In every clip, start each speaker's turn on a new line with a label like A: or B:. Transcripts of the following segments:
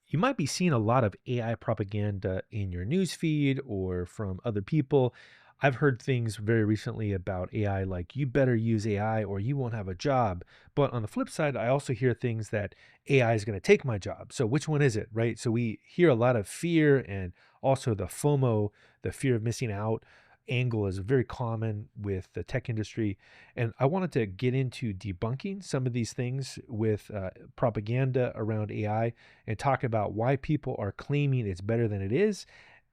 A: You might be seeing a lot of AI propaganda in your news feed or from other people. I've heard things very recently about AI, like you better use AI or you won't have a job. But on the flip side, I also hear things that AI is going to take my job. So which one is it, right? So we hear a lot of fear, and also the FOMO, the fear of missing out angle, is very common with the tech industry. And I wanted to get into debunking some of these things with propaganda around AI, and talk about why people are claiming it's better than it is,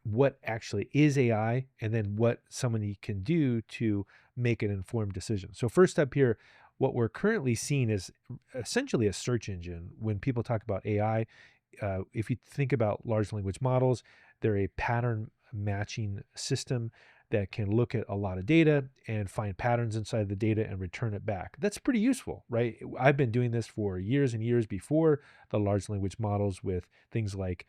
A: what actually is AI, and then what somebody can do to make an informed decision. So, first up here, what we're currently seeing is essentially a search engine. When people talk about AI, if you think about large language models, they're a pattern matching system that can look at a lot of data and find patterns inside the data and return it back. That's pretty useful, right? I've been doing this for years and years before the large language models, with things like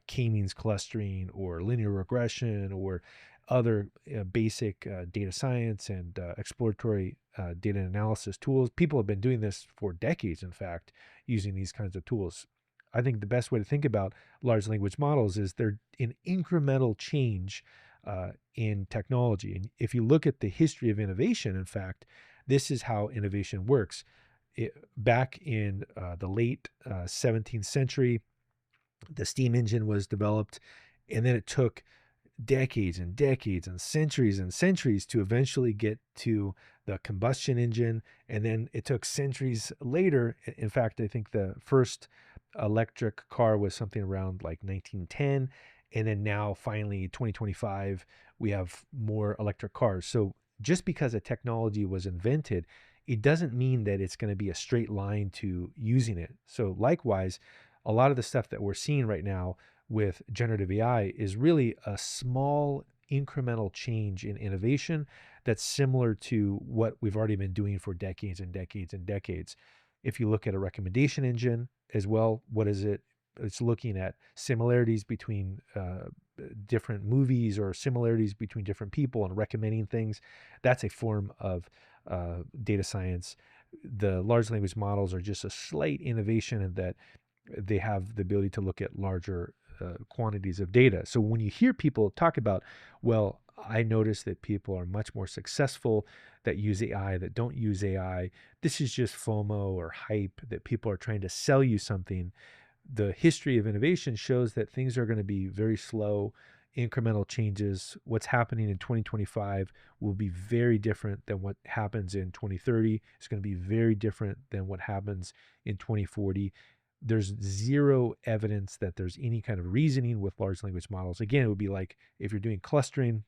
A: k-means clustering or linear regression or other basic data science and exploratory data analysis tools. People have been doing this for decades, in fact, using these kinds of tools. I think the best way to think about large language models is they're an incremental change in technology. And if you look at the history of innovation, in fact, this is how innovation works. Back in the late 17th century, the steam engine was developed, and then it took decades and decades and centuries to eventually get to the combustion engine. And then it took centuries later. In fact, I think the first electric car was something around like 1910. And then now, finally, 2025, we have more electric cars. So just because a technology was invented, it doesn't mean that it's going to be a straight line to using it. So likewise, a lot of the stuff that we're seeing right now with generative AI is really a small incremental change in innovation that's similar to what we've already been doing for decades and decades and decades. If you look at a recommendation engine as well, what is it? It's looking at similarities between different movies, or similarities between different people, and recommending things. That's a form of data science. The large language models are just a slight innovation in that they have the ability to look at larger quantities of data. So when you hear people talk about, well, I notice that people are much more successful that use AI, that don't use AI, this is just FOMO or hype, that people are trying to sell you something. The history of innovation shows that things are going to be very slow, incremental changes. What's happening in 2025 will be very different than what happens in 2030. It's going to be very different than what happens in 2040. There's zero evidence that there's any kind of reasoning with large language models. Again, it would be like if you're doing clustering,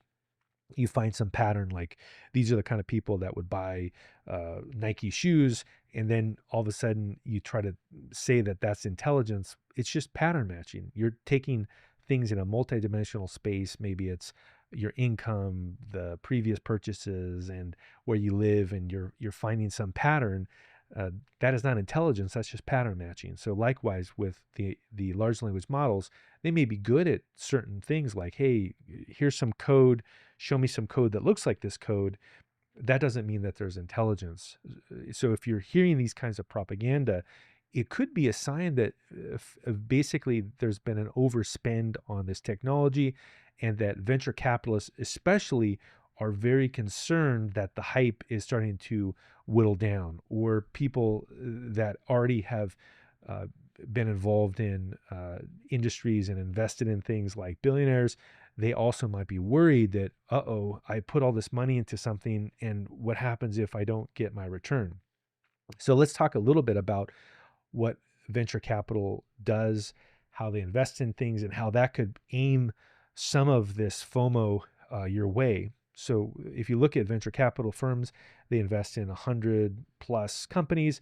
A: you find some pattern, like these are the kind of people that would buy Nike shoes, and then all of a sudden you try to say that that's intelligence. It's just pattern matching. You're taking things in a multidimensional space. Maybe it's your income, the previous purchases, and where you live, and you're finding some pattern. That is not intelligence. That's just pattern matching. So likewise with the large language models, they may be good at certain things, like, hey, here's some code, show me some code that looks like this code. That doesn't mean that there's intelligence. So if you're hearing these kinds of propaganda, it could be a sign that basically there's been an overspend on this technology, and that venture capitalists especially are very concerned that the hype is starting to whittle down, or people that already have uh, been involved in industries and invested in things, like billionaires, they also might be worried that, uh-oh, I put all this money into something, and what happens if I don't get my return? So let's talk a little bit about what venture capital does, how they invest in things, and how that could aim some of this FOMO your way. So if you look at venture capital firms, they invest in 100 plus companies.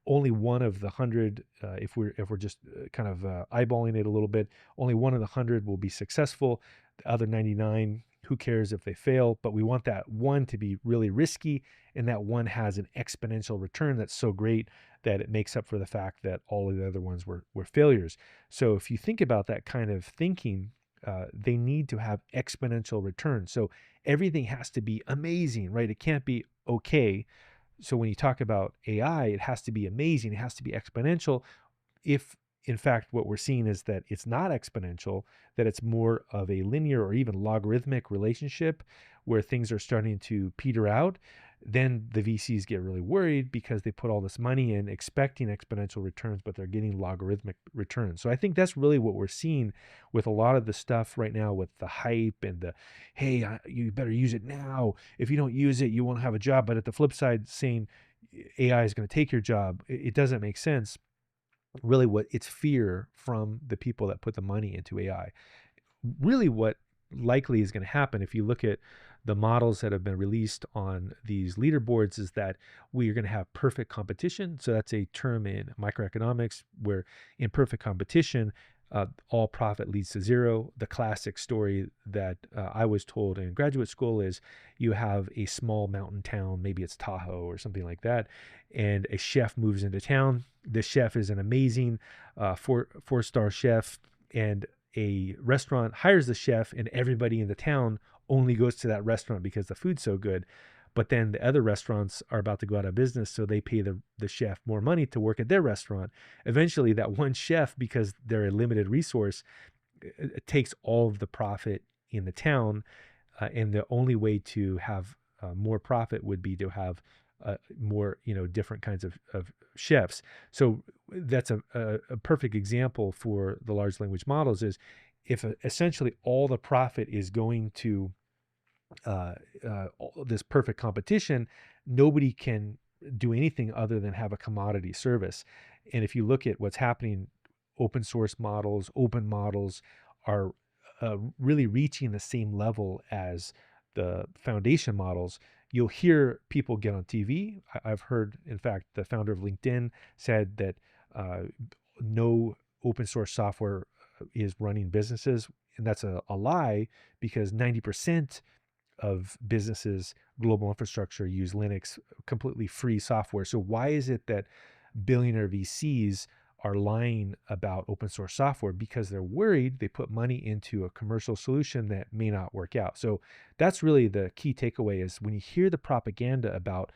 A: Only one of the 100, if we're just kind of eyeballing it a little bit, only one of the 100 will be successful. The other 99, who cares if they fail? But we want that one to be really risky, and that one has an exponential return that's so great that it makes up for the fact that all of the other ones were failures. So if you think about that kind of thinking, they need to have exponential returns. So everything has to be amazing, right? It can't be okay. So when you talk about AI, it has to be amazing. It has to be exponential. If in fact, what we're seeing is that it's not exponential, that it's more of a linear or even logarithmic relationship where things are starting to peter out. Then the VCs get really worried because they put all this money in expecting exponential returns, but they're getting logarithmic returns. So I think that's really what we're seeing with a lot of the stuff right now with the hype and the, hey, you better use it now. If you don't use it, you won't have a job. But at the flip side, saying AI is going to take your job, it doesn't make sense. Really, what it's fear from the people that put the money into AI. Really, what likely is going to happen if you look at the models that have been released on these leaderboards is that we are going to have perfect competition. So that's a term in microeconomics where in perfect competition, all profit leads to zero. The classic story that I was told in graduate school is you have a small mountain town, maybe it's Tahoe or something like that, and a chef moves into town. The chef is an amazing four-star chef, and a restaurant hires the chef, and everybody in the town only goes to that restaurant because the food's so good. But then the other restaurants are about to go out of business, so they pay the chef more money to work at their restaurant. Eventually, that one chef, because they're a limited resource, it takes all of the profit in the town, and the only way to have more profit would be to have more, different kinds of chefs. So that's a perfect example for the large language models is if essentially all the profit is going to this perfect competition, nobody can do anything other than have a commodity service. And if you look at what's happening, open source models, open models are really reaching the same level as the foundation models. You'll hear people get on TV. I've heard, in fact, the founder of LinkedIn said that no open source software is running businesses. And that's a lie because 90% of businesses, global infrastructure use Linux, completely free software. So why is it that billionaire VCs are lying about open source software? Because they're worried they put money into a commercial solution that may not work out. So that's really the key takeaway is when you hear the propaganda about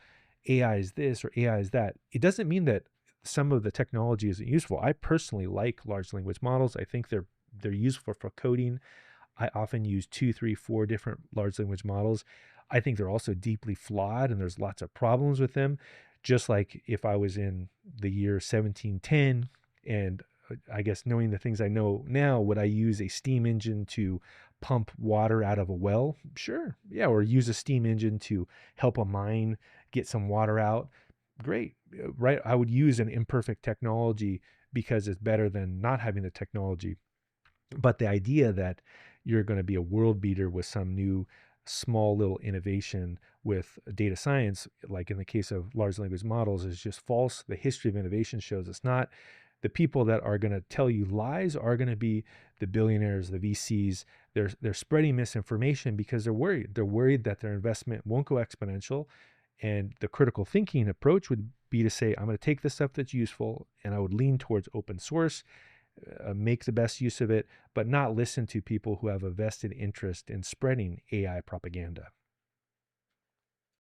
A: AI is this or AI is that, it doesn't mean that some of the technology isn't useful. I personally like large language models. I think they're useful for coding. I often use 2, 3, 4 different large language models. I think they're also deeply flawed and there's lots of problems with them. Just like if I was in the year 1710 and I guess knowing the things I know now, would I use a steam engine to pump water out of a well? Sure. Yeah. Or use a steam engine to help a mine get some water out. Great. Right. I would use an imperfect technology because it's better than not having the technology. But the idea that you're going to be a world beater with some new small little innovation with data science, like in the case of large language models, is just false. The history of innovation shows it's not. The people that are going to tell you lies are going to be the billionaires, the VCs. They're spreading misinformation because they're worried. They're worried that their investment won't go exponential. And the critical thinking approach would be to say, I'm going to take the stuff that's useful and I would lean towards open source, make the best use of it, but not listen to people who have a vested interest in spreading AI propaganda.